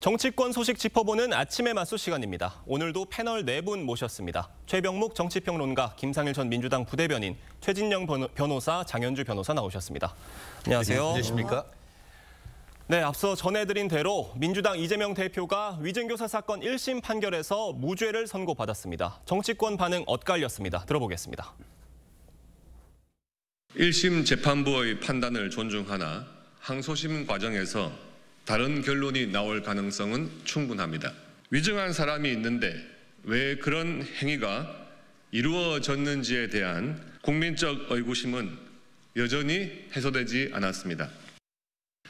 정치권 소식 짚어보는 아침의 맞수 시간입니다. 오늘도 패널 4분 모셨습니다. 최병묵 정치평론가, 김상일 전 민주당 부대변인, 최진영 변호사, 장현주 변호사 나오셨습니다. 안녕하세요. 안녕하십니까? 네, 앞서 전해드린 대로 민주당 이재명 대표가 위증교사 사건 1심 판결에서 무죄를 선고받았습니다. 정치권 반응 엇갈렸습니다. 들어보겠습니다. 1심 재판부의 판단을 존중하나 항소심 과정에서 다른 결론이 나올 가능성은 충분합니다. 위증한 사람이 있는데 왜 그런 행위가 이루어졌는지에 대한 국민적 의구심은 여전히 해소되지 않았습니다.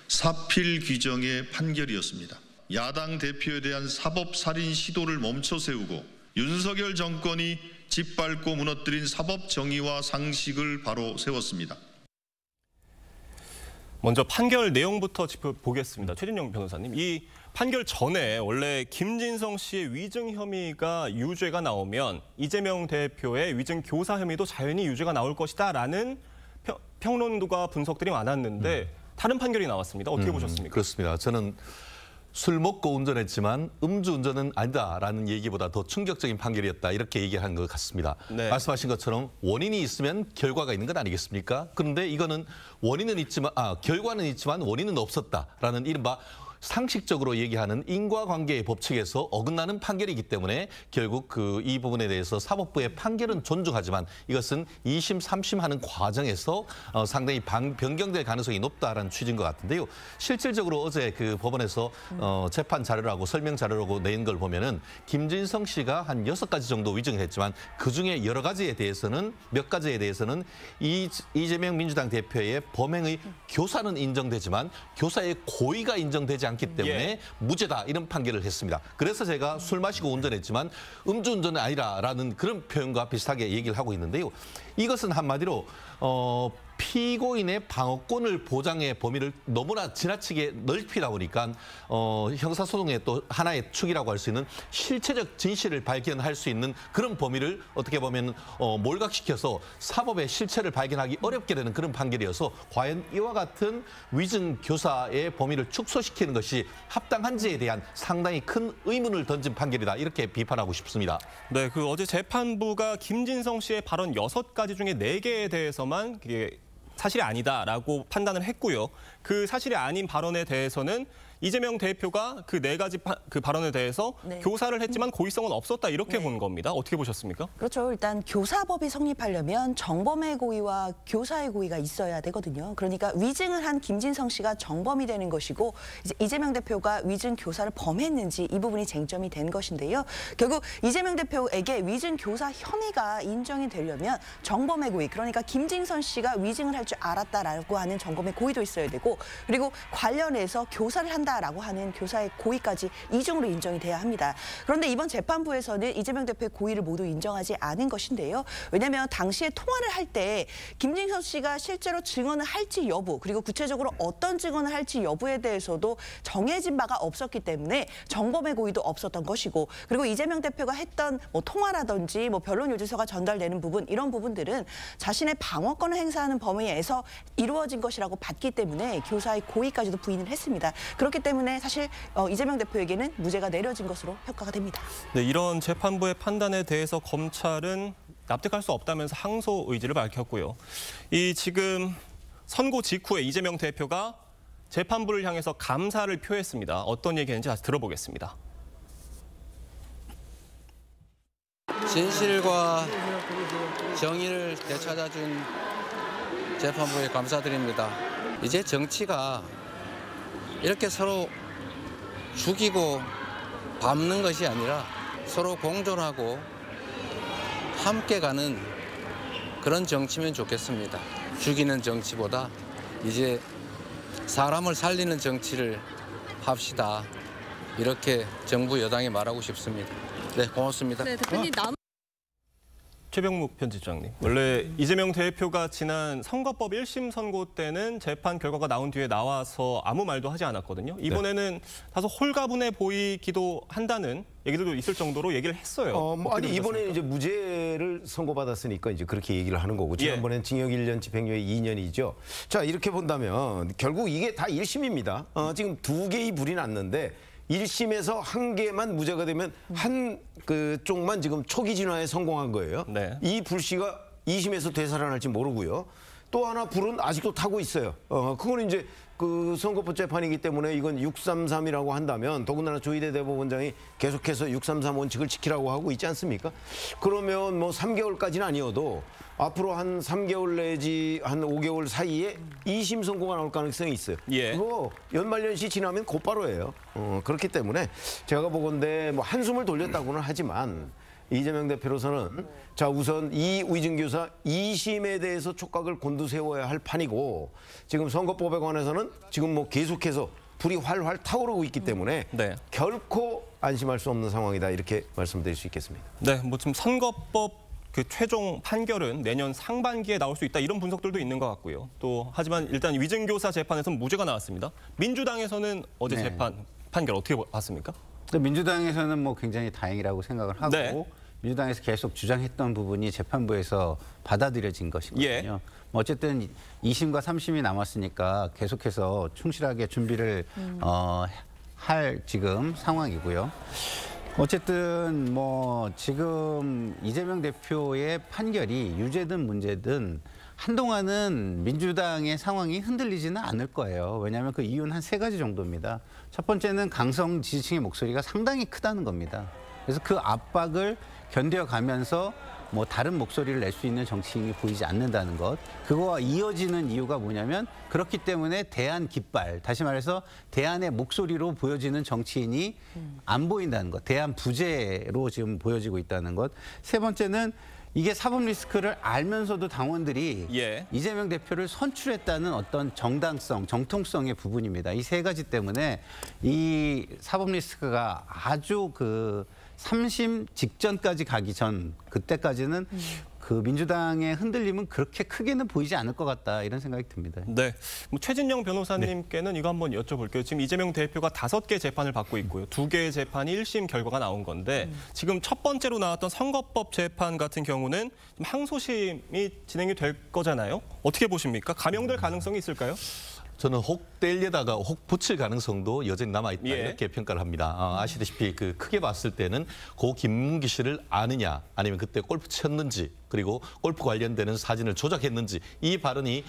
사필 규정의 판결이었습니다. 야당 대표에 대한 사법살인 시도를 멈춰 세우고 윤석열 정권이 짓밟고 무너뜨린 사법 정의와 상식을 바로 세웠습니다. 먼저 판결 내용부터 짚어보겠습니다. 최진영 변호사님, 이 판결 전에 원래 김진성 씨의 위증 혐의가 유죄가 나오면 이재명 대표의 위증 교사 혐의도 자연히 유죄가 나올 것이다라는 평론과 분석들이 많았는데 다른 판결이 나왔습니다. 어떻게 보셨습니까? 그렇습니다. 저는 술 먹고 운전했지만 음주운전은 아니다라는 얘기보다 더 충격적인 판결이었다, 이렇게 얘기한 것 같습니다. 네. 말씀하신 것처럼 원인이 있으면 결과가 있는 것 아니겠습니까? 그런데 이거는 원인은 있지만 결과는 있지만 원인은 없었다라는 이른바 상식적으로 얘기하는 인과관계의 법칙에서 어긋나는 판결이기 때문에 결국 이 부분에 대해서 사법부의 판결은 존중하지만 이것은 2심, 3심 하는 과정에서 상당히 변경될 가능성이 높다라는 취지인 것 같은데요. 실질적으로 어제 그 법원에서 재판 자료라고 설명 자료라고 낸 걸 보면은 김진성 씨가 한 6가지 정도 위증을 했지만 그중에 여러 가지에 대해서는 몇 가지에 대해서는 이재명 민주당 대표의 범행의 교사는 인정되지만 교사의 고의가 인정되지 않기 때문에 무죄다, 이런 판결을 했습니다. 그래서 제가 술 마시고 운전했지만 음주운전은 아니라라는 그런 표현과 비슷하게 얘기를 하고 있는데요. 이것은 한마디로 피고인의 방어권을 보장의 범위를 너무나 지나치게 넓히다 보니까 형사소송의 또 하나의 축이라고 할 수 있는 실체적 진실을 발견할 수 있는 그런 범위를 어떻게 보면 몰각시켜서 사법의 실체를 발견하기 어렵게 되는 그런 판결이어서 과연 이와 같은 위증 교사의 범위를 축소시키는 것이 합당한지에 대한 상당히 큰 의문을 던진 판결이다, 이렇게 비판하고 싶습니다. 네, 어제 재판부가 김진성 씨의 발언 6가지 중에 4개에 대해서만 사실이 아니다라고 판단을 했고요. 그 사실이 아닌 발언에 대해서는 이재명 대표가 그 4가지 그 발언에 대해서 교사를 했지만 고의성은 없었다, 이렇게 본 겁니다. 어떻게 보셨습니까? 그렇죠. 일단 교사법이 성립하려면 정범의 고의와 교사의 고의가 있어야 되거든요. 그러니까 위증을 한 김진성 씨가 정범이 되는 것이고 이제 이재명 대표가 위증 교사를 범했는지 이 부분이 쟁점이 된 것인데요. 결국 이재명 대표에게 위증 교사 혐의가 인정이 되려면 정범의 고의, 그러니까 김진성 씨가 위증을 할 줄 알았다라고 하는 정범의 고의도 있어야 되고, 그리고 관련해서 교사를 한다라고 하는 교사의 고의까지 이중으로 인정이 돼야 합니다. 그런데 이번 재판부에서는 이재명 대표의 고의를 모두 인정하지 않은 것인데요. 왜냐하면 당시에 통화를 할 때 김진성 씨가 실제로 증언을 할지 여부, 그리고 구체적으로 어떤 증언을 할지 여부에 대해서도 정해진 바가 없었기 때문에 정범의 고의도 없었던 것이고, 그리고 이재명 대표가 했던 통화라든지 변론 요지서가 전달되는 부분, 이런 부분들은 자신의 방어권을 행사하는 범위에서 이루어진 것이라고 봤기 때문에 교사의 고의까지도 부인을 했습니다. 그렇기 때문에 사실 이재명 대표에게는 무죄가 내려진 것으로 평가가 됩니다. 네, 이런 재판부의 판단에 대해서 검찰은 납득할 수 없다면서 항소 의지를 밝혔고요. 지금 선고 직후에 이재명 대표가 재판부를 향해서 감사를 표했습니다. 어떤 얘기했는지 다시 들어보겠습니다. 진실과 정의를 되찾아준 재판부에 감사드립니다. 이제 정치가 이렇게 서로 죽이고 밟는 것이 아니라 서로 공존하고 함께 가는 그런 정치면 좋겠습니다. 죽이는 정치보다 이제 사람을 살리는 정치를 합시다, 이렇게 정부 여당에 말하고 싶습니다. 네, 고맙습니다. 네, 대표님 최병묵 편집장님, 원래 이재명 대표가 지난 선거법 1심 선고 때는 재판 결과가 나온 뒤에 나와서 아무 말도 하지 않았거든요. 이번에는 다소 홀가분해 보이기도 한다는 얘기들도 있을 정도로 얘기를 했어요. 아니 이번에 이제 무죄를 선고받았으니까 이제 그렇게 얘기를 하는 거고, 지난번엔 징역 1년, 집행유예 2년이죠. 자, 이렇게 본다면 결국 이게 다 1심입니다. 지금 2개의 불이 났는데 1심에서 한 개만 무죄가 되면 한 그 쪽만 지금 초기 진화에 성공한 거예요. 네. 이 불씨가 2심에서 되살아날지 모르고요. 또 하나 불은 아직도 타고 있어요. 그건 이제 그 선거법 재판이기 때문에 이건 633이라고 한다면 더군다나 조희대 대법원장이 계속해서 633 원칙을 지키라고 하고 있지 않습니까? 그러면 뭐 3개월까지는 아니어도 앞으로 한 3개월 내지 한 5개월 사이에 2심 선고가 나올 가능성이 있어요. 예. 그거 연말연시 지나면 곧바로예요. 그렇기 때문에 제가 보건대 뭐 한숨을 돌렸다고는 하지만 이재명 대표로서는 자 우선 이 위증교사 2심에 대해서 촉각을 곤두세워야 할 판이고 지금 선거법에 관해서는 지금 뭐 계속해서 불이 활활 타오르고 있기 때문에 네. 결코 안심할 수 없는 상황이다 이렇게 말씀드릴 수 있겠습니다. 네, 뭐 지금 선거법 그 최종 판결은 내년 상반기에 나올 수 있다 이런 분석들도 있는 것 같고요. 또 하지만 일단 위증교사 재판에서는 무죄가 나왔습니다. 민주당에서는 어제 네. 재판 판결 어떻게 봤습니까? 민주당에서는 뭐 굉장히 다행이라고 생각을 하고 네. 민주당에서 계속 주장했던 부분이 재판부에서 받아들여진 것이거든요. 예. 뭐 어쨌든 2심과 3심이 남았으니까 계속해서 충실하게 준비를 할 지금 상황이고요. 어쨌든 뭐 지금 이재명 대표의 판결이 유죄든 문제든 한동안은 민주당의 상황이 흔들리지는 않을 거예요. 왜냐하면 그 이유는 한 3가지 정도입니다. 첫 번째는 강성 지지층의 목소리가 상당히 크다는 겁니다. 그래서 그 압박을 견뎌가면서 뭐 다른 목소리를 낼 수 있는 정치인이 보이지 않는다는 것. 그거와 이어지는 이유가 뭐냐면 그렇기 때문에 대안 깃발, 다시 말해서 대안의 목소리로 보여지는 정치인이 안 보인다는 것. 대안 부재로 지금 보여지고 있다는 것. 세 번째는 이게 사법 리스크를 알면서도 당원들이 예. 이재명 대표를 선출했다는 어떤 정당성, 정통성의 부분입니다. 이 3가지 때문에 이 사법 리스크가 아주 그 3심 직전까지 가기 전 그때까지는 그 민주당의 흔들림은 그렇게 크게는 보이지 않을 것 같다 이런 생각이 듭니다. 네, 뭐 최진영 변호사님께는 이거 한번 여쭤볼게요. 지금 이재명 대표가 5개 재판을 받고 있고요. 2개의 재판이 1심 결과가 나온 건데 지금 첫 번째로 나왔던 선거법 재판 같은 경우는 항소심이 진행이 될 거잖아요. 어떻게 보십니까? 감형될 가능성이 있을까요? 저는 혹 떼려다가 혹 붙일 가능성도 여전히 남아있다 예. 이렇게 평가를 합니다. 아시다시피 그 크게 봤을 때는 고 김문기 씨를 아느냐 아니면 그때 골프 쳤는지 그리고 골프 관련되는 사진을 조작했는지 이 발언이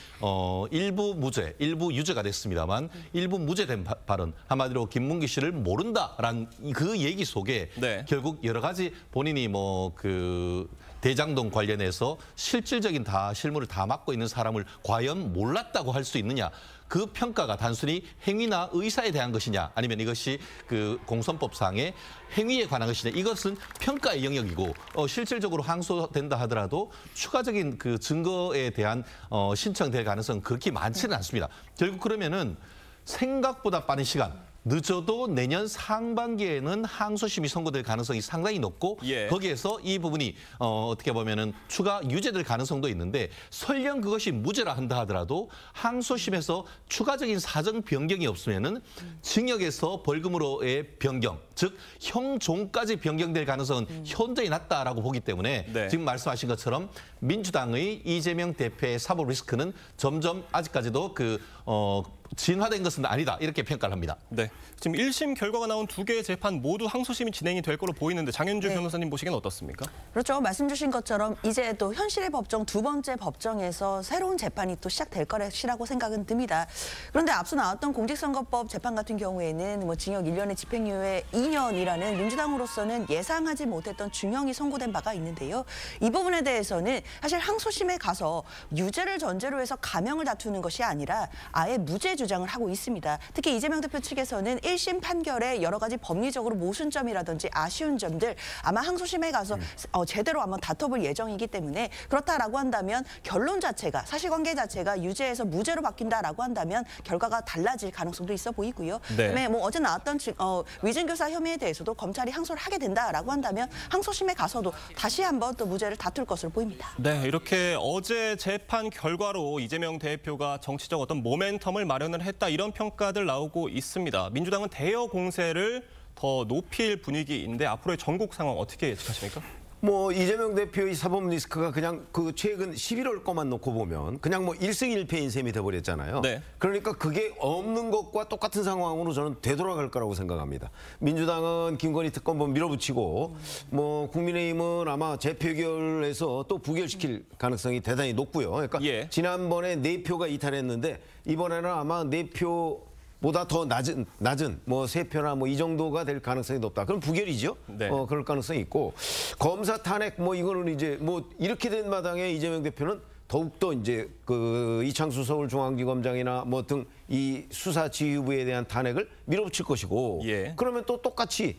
일부 무죄, 일부 유죄가 됐습니다만 일부 무죄된 발언 한마디로 김문기 씨를 모른다라는 그 얘기 속에 네. 결국 여러 가지 본인이 뭐 그 대장동 관련해서 실질적인 다 실무를 다 맡고 있는 사람을 과연 몰랐다고 할 수 있느냐. 그 평가가 단순히 행위나 의사에 대한 것이냐 아니면 이것이 그 공선법상의 행위에 관한 것이냐 이것은 평가의 영역이고 실질적으로 항소된다 하더라도 추가적인 그 증거에 대한 신청될 가능성은 그렇게 많지는 않습니다. 결국 그러면은 생각보다 빠른 시간 늦어도 내년 상반기에는 항소심이 선고될 가능성이 상당히 높고 예. 거기에서 이 부분이 어떻게 보면은 추가 유죄될 가능성도 있는데 설령 그것이 무죄라 한다 하더라도 항소심에서 추가적인 사정 변경이 없으면은 징역에서 벌금으로의 변경, 즉 형종까지 변경될 가능성은 현저히 낮다라고 보기 때문에 네. 지금 말씀하신 것처럼 민주당의 이재명 대표의 사법 리스크는 점점 아직까지도 진화된 것은 아니다 이렇게 평가를 합니다. 네, 지금 1심 결과가 나온 2개의 재판 모두 항소심이 진행이 될 걸로 보이는데 장현주 네. 변호사님 보시기엔 어떻습니까? 그렇죠. 말씀 주신 것처럼 이제 또 현실의 법정 2번째 법정에서 새로운 재판이 또 시작될 것이라고 생각은 듭니다. 그런데 앞서 나왔던 공직선거법 재판 같은 경우에는 뭐 징역 1년에 집행유예 2년이라는 민주당으로서는 예상하지 못했던 중형이 선고된 바가 있는데요. 이 부분에 대해서는 사실 항소심에 가서 유죄를 전제로 해서 감형을 다투는 것이 아니라 아예 무죄 주장을 하고 있습니다. 특히 이재명 대표 측에서는 1심 판결에 여러 가지 법리적으로 모순점이라든지 아쉬운 점들 아마 항소심에 가서 제대로 한번 다퉈볼 예정이기 때문에 그렇다라고 한다면 결론 자체가 사실관계 자체가 유죄에서 무죄로 바뀐다라고 한다면 결과가 달라질 가능성도 있어 보이고요. 네. 그다음에 뭐 어제 나왔던 위증교사 혐의에 대해서도 검찰이 항소를 하게 된다라고 한다면 항소심에 가서도 다시 한번 또 무죄를 다툴 것으로 보입니다. 네, 이렇게 어제 재판 결과로 이재명 대표가 정치적 어떤 모멘텀을 마련을 했다 이런 평가들 나오고 있습니다. 민주당은 대여 공세를 더 높일 분위기인데 앞으로의 전국 상황 어떻게 예측하십니까? 뭐 이재명 대표의 사법 리스크가 그냥 그 최근 11월 거만 놓고 보면 그냥 뭐 1승 1패인 셈이 돼버렸잖아요. 네. 그러니까 그게 없는 것과 똑같은 상황으로 저는 되돌아갈 거라고 생각합니다. 민주당은 김건희 특검법 밀어붙이고 뭐 국민의힘은 아마 재표결에서 또 부결시킬 가능성이 대단히 높고요. 그러니까 예. 지난번에 4표가 이탈했는데 이번에는 아마 4표 보다 더 낮은 뭐 3표나 뭐 이 정도가 될 가능성이 높다. 그럼 부결이죠. 네. 그럴 가능성이 있고 검사 탄핵 뭐 이거는 이제 뭐 이렇게 된 마당에 이재명 대표는 더욱더 이제 그 이창수 서울중앙지검장이나 뭐 등 이 수사 지휘부에 대한 탄핵을 밀어붙일 것이고 예. 그러면 또 똑같이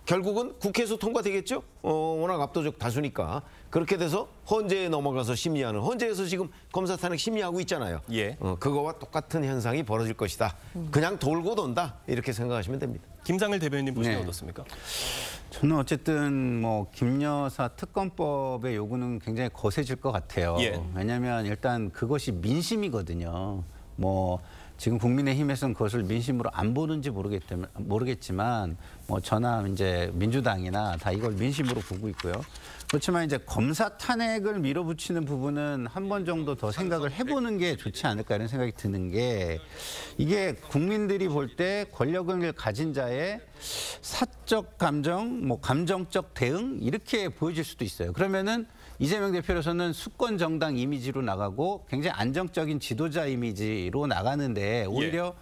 결국은 국회에서 통과되겠죠. 워낙 압도적 다수니까 그렇게 돼서 헌재에 넘어가서 심리하는 헌재에서 지금 검사 탄핵 심리하고 있잖아요. 예. 그거와 똑같은 현상이 벌어질 것이다. 그냥 돌고 돈다 이렇게 생각하시면 됩니다. 김상일 대변인 보시면 네. 어떻습니까? 저는 어쨌든 뭐 김 여사 특검법의 요구는 굉장히 거세질 것 같아요. 예. 왜냐하면 일단 그것이 민심이거든요. 뭐 지금 국민의힘에서는 그것을 민심으로 안 보는지 모르겠지만 뭐 저나 이제 민주당이나 다 이걸 민심으로 보고 있고요. 그렇지만 이제 검사 탄핵을 밀어붙이는 부분은 한 번 정도 더 생각을 해보는 게 좋지 않을까 이런 생각이 드는 게 이게 국민들이 볼 때 권력을 가진 자의 사적 감정, 뭐 감정적 대응 이렇게 보여질 수도 있어요. 그러면은 이재명 대표로서는 수권 정당 이미지로 나가고 굉장히 안정적인 지도자 이미지로 나가는데 오히려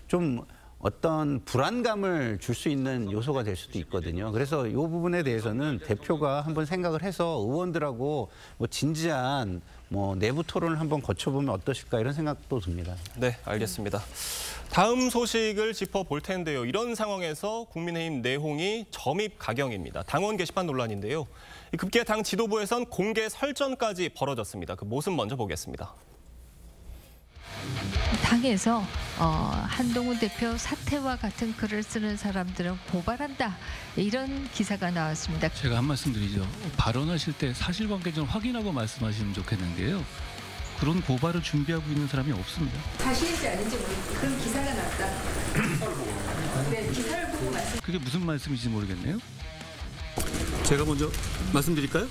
좀 어떤 불안감을 줄 수 있는 요소가 될 수도 있거든요. 그래서 이 부분에 대해서는 대표가 한번 생각을 해서 의원들하고 뭐 진지한 뭐 내부 토론을 한번 거쳐보면 어떠실까 이런 생각도 듭니다. 네, 알겠습니다. 다음 소식을 짚어볼 텐데요. 이런 상황에서 국민의힘 내홍이 점입 가경입니다. 당원 게시판 논란인데요. 급기야 당 지도부에선 공개 설전까지 벌어졌습니다. 그 모습 먼저 보겠습니다. 당에서 한동훈 대표 사퇴와 같은 글을 쓰는 사람들은 고발한다. 이런 기사가 나왔습니다. 제가 한 말씀 드리죠. 발언하실 때 사실관계 좀 확인하고 말씀하시면 좋겠는데요. 그런 고발을 준비하고 있는 사람이 없습니다. 사실인지 아닌지 모르겠고 그런 기사가 났다. 네, 기사를 보고 말씀. 그게 무슨 말씀인지 모르겠네요. 제가 먼저 말씀드릴까요?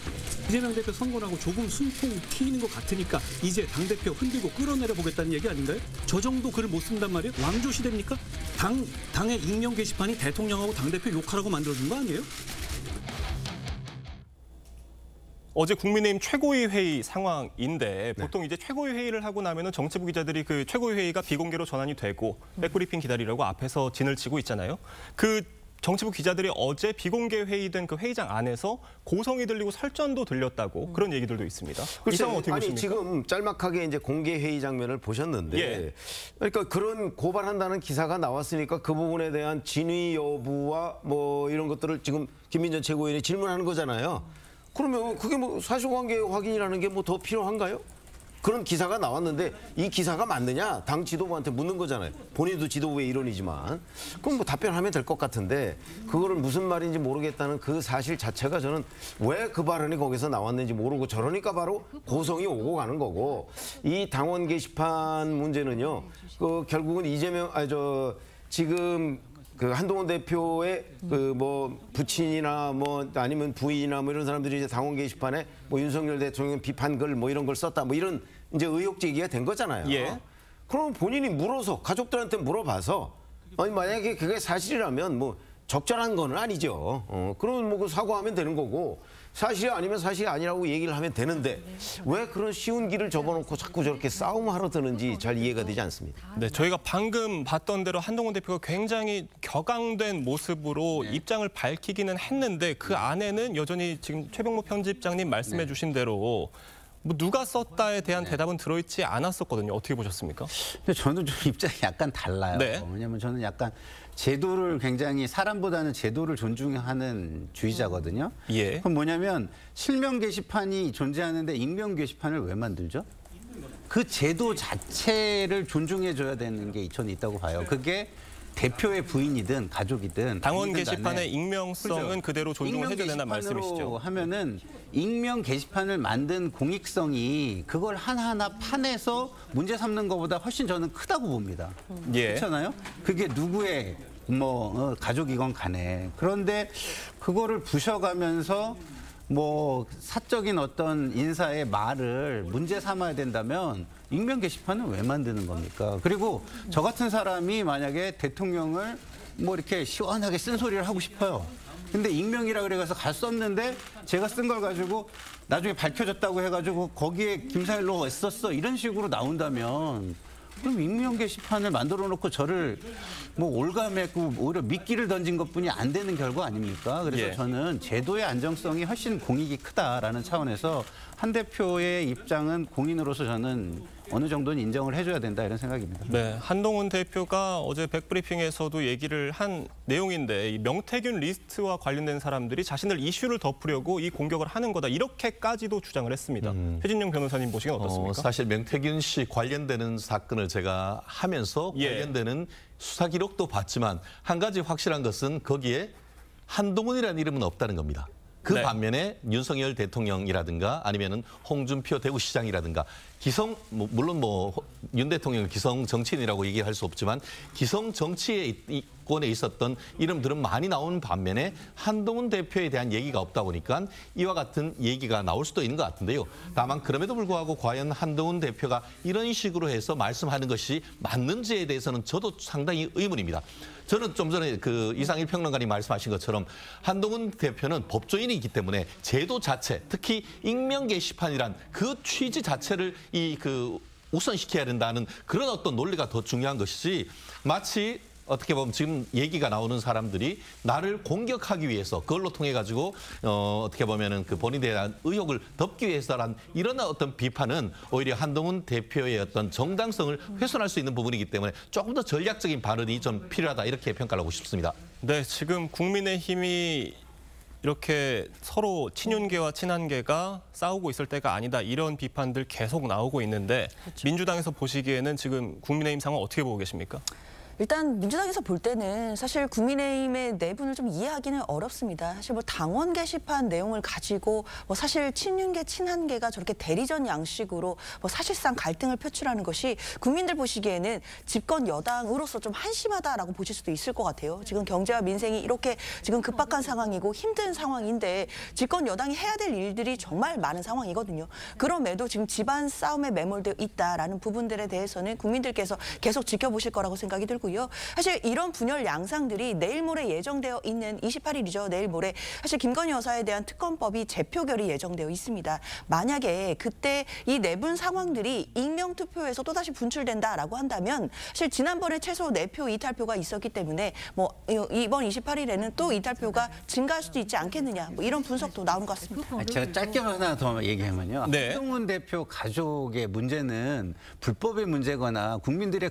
이재명 대표 선거라고 조금 숨통 트이는 것 같으니까 이제 당대표 흔들고 끌어내려 보겠다는 얘기 아닌가요? 저 정도 글을 못 쓴단 말이에요? 왕조 시대입니까? 당의 익명 게시판이 대통령하고 당대표 욕하라고 만들어준 거 아니에요? 어제 국민의힘 최고위 회의 상황인데 보통 이제 최고위 회의를 하고 나면은 정치부 기자들이 그 최고위 회의가 비공개로 전환이 되고 백브리핑 기다리라고 앞에서 진을 치고 있잖아요. 그 정치부 기자들이 어제 비공개 회의된 그 회의장 안에서 고성이 들리고 설전도 들렸다고 그런 얘기들도 있습니다. 이 상황 어떻게 보십니까? 지금 짤막하게 이제 공개 회의 장면을 보셨는데, 예. 그러니까 그런 고발한다는 기사가 나왔으니까 그 부분에 대한 진위 여부와 뭐 이런 것들을 지금 김민전 최고위원이 질문하는 거잖아요. 그러면 그게 뭐 사실관계 확인이라는 게 뭐 더 필요한가요? 그런 기사가 나왔는데 이 기사가 맞느냐? 당 지도부한테 묻는 거잖아요. 본인도 지도부의 일원이지만. 그럼 뭐 답변하면 될 것 같은데 그거를 무슨 말인지 모르겠다는 그 사실 자체가 저는 왜 그 발언이 거기서 나왔는지 모르고 저러니까 바로 고성이 오고 가는 거고 이 당원 게시판 문제는요. 그 결국은 지금 그 한동훈 대표의 그 뭐 부친이나 뭐 아니면 부인이나 뭐 이런 사람들이 이제 당원 게시판에 뭐 윤석열 대통령 비판글 뭐 이런 걸 썼다 뭐 이런 이제 의혹 제기가 된 거잖아요. 예. 그럼 본인이 물어서 가족들한테 물어봐서 아니 만약에 그게 사실이라면 뭐 적절한 건 아니죠. 그러면 뭐 그 사과하면 되는 거고 사실이 아니면 사실이 아니라고 얘기를 하면 되는데 왜 그런 쉬운 길을 접어놓고 자꾸 저렇게 싸움하러 드는지 잘 이해가 되지 않습니다. 네, 저희가 방금 봤던 대로 한동훈 대표가 굉장히 격앙된 모습으로 입장을 밝히기는 했는데 그 안에는 여전히 지금 최병모 편집장님 말씀해 주신 대로 뭐 누가 썼다에 대한 대답은 들어있지 않았었거든요. 어떻게 보셨습니까? 근데 저는 좀 입장이 약간 달라요. 네. 왜냐하면 저는 약간 제도를 굉장히 사람보다는 제도를 존중하는 주의자거든요. 예. 그럼 뭐냐면 실명 게시판이 존재하는데 익명 게시판을 왜 만들죠? 그 제도 자체를 존중해줘야 되는 게 저는 있다고 봐요. 그게 대표의 부인이든 가족이든 당원 게시판의 익명성은 그렇죠. 그대로 존중을 해줘야 된다는 말씀이시죠? 하면은 익명 게시판을 만든 공익성이 그걸 하나하나 파내서 문제 삼는 것보다 훨씬 저는 크다고 봅니다. 예. 그렇잖아요? 그게 누구의 가족이건 간에. 그런데 그거를 부셔가면서 뭐 사적인 어떤 인사의 말을 문제 삼아야 된다면 익명 게시판은 왜 만드는 겁니까? 그리고 저 같은 사람이 만약에 대통령을 뭐 이렇게 시원하게 쓴소리를 하고 싶어요. 근데 익명이라 그래서 썼는데 제가 쓴 걸 가지고 나중에 밝혀졌다고 해가지고 거기에 김상일로 썼어 이런 식으로 나온다면 그럼 익명 게시판을 만들어 놓고 저를 뭐 올가매고 오히려 미끼를 던진 것뿐이 안 되는 결과 아닙니까? 그래서 저는 제도의 안정성이 훨씬 공익이 크다라는 차원에서 한 대표의 입장은 공인으로서 저는 어느 정도는 인정을 해줘야 된다 이런 생각입니다. 네, 한동훈 대표가 어제 백브리핑에서도 얘기를 한 내용인데 이 명태균 리스트와 관련된 사람들이 자신들 이슈를 덮으려고 이 공격을 하는 거다 이렇게까지도 주장을 했습니다. 최진용 변호사님 보시기엔 어떻습니까? 사실 명태균 씨 관련되는 사건을 제가 하면서 관련되는 수사 기록도 봤지만 한 가지 확실한 것은 거기에 한동훈이라는 이름은 없다는 겁니다. 그 반면에 윤석열 대통령이라든가 아니면은 홍준표 대구시장이라든가 기성 물론 뭐 윤 대통령을 기성 정치인이라고 얘기할 수 없지만 기성 정치권에 있었던 이름들은 많이 나오는 반면에 한동훈 대표에 대한 얘기가 없다 보니까 이와 같은 얘기가 나올 수도 있는 것 같은데요. 다만 그럼에도 불구하고 과연 한동훈 대표가 이런 식으로 해서 말씀하는 것이 맞는지에 대해서는 저도 상당히 의문입니다. 저는 좀 전에 그 이상일 평론가님 말씀하신 것처럼 한동훈 대표는 법조인이기 때문에 제도 자체, 특히 익명 게시판이란 그 취지 자체를 우선시켜야 된다는 그런 어떤 논리가 더 중요한 것이지 마치 어떻게 보면 지금 얘기가 나오는 사람들이 나를 공격하기 위해서 그걸로 통해 가지고 어떻게 보면은 그 본인에 대한 의혹을 덮기 위해서란 이런 어떤 비판은 오히려 한동훈 대표의 어떤 정당성을 훼손할 수 있는 부분이기 때문에 조금 더 전략적인 발언이 좀 필요하다 이렇게 평가를 하고 싶습니다. 네, 지금 국민의힘이 이렇게 서로 친윤계와 친한계가 싸우고 있을 때가 아니다 이런 비판들 계속 나오고 있는데 민주당에서 보시기에는 지금 국민의힘 상황 어떻게 보고 계십니까? 일단 민주당에서 볼 때는 사실 국민의힘의 내분을 좀 이해하기는 어렵습니다. 사실 뭐 당원 게시판 내용을 가지고 뭐 사실 친윤계, 친한계가 저렇게 대리전 양식으로 뭐 사실상 갈등을 표출하는 것이 국민들 보시기에는 집권 여당으로서 좀 한심하다라고 보실 수도 있을 것 같아요. 지금 경제와 민생이 이렇게 지금 급박한 상황이고 힘든 상황인데 집권 여당이 해야 될 일들이 정말 많은 상황이거든요. 그럼에도 지금 집안 싸움에 매몰되어 있다라는 부분들에 대해서는 국민들께서 계속 지켜보실 거라고 생각이 들고 사실 이런 분열 양상들이 내일 모레 예정되어 있는 28일이죠. 내일 모레 사실 김건희 여사에 대한 특검법이 재표결이 예정되어 있습니다. 만약에 그때 이 내분 상황들이 익명 투표에서 또다시 분출된다라고 한다면 사실 지난번에 최소 4표 이탈표가 있었기 때문에 뭐 이번 28일에는 또 이탈표가 증가할 수도 있지 않겠느냐 뭐 이런 분석도 나오는 것 같습니다. 제가 짧게 하나 더 얘기하면요. 한동훈 대표 가족의 문제는 불법의 문제거나 국민들의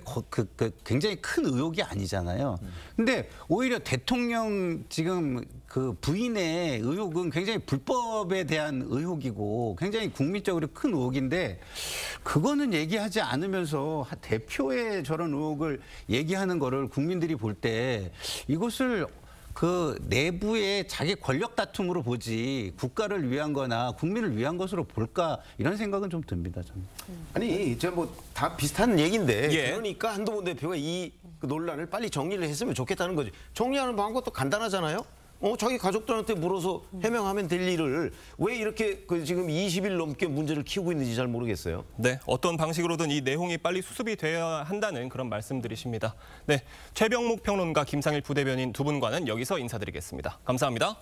굉장히 큰 의혹이 아니잖아요. 근데 오히려 대통령 지금 그 부인의 의혹은 굉장히 불법에 대한 의혹이고 굉장히 국민적으로 큰 의혹인데 그거는 얘기하지 않으면서 대표의 저런 의혹을 얘기하는 거를 국민들이 볼 때 이것을 그 내부의 자기 권력 다툼으로 보지 국가를 위한 거나 국민을 위한 것으로 볼까 이런 생각은 좀 듭니다. 저는. 아니 저 뭐 다 비슷한 얘기인데 그러니까 한동훈 대표가 이 논란을 빨리 정리를 했으면 좋겠다는 거지. 정리하는 방법도 간단하잖아요. 자기 가족들한테 물어서 해명하면 될 일을 왜 이렇게 지금 20일 넘게 문제를 키우고 있는지 잘 모르겠어요. 네, 어떤 방식으로든 이 내용이 빨리 수습이 돼야 한다는 그런 말씀들이십니다. 네, 최병묵 평론가, 김상일 부대변인 두 분과는 여기서 인사드리겠습니다. 감사합니다.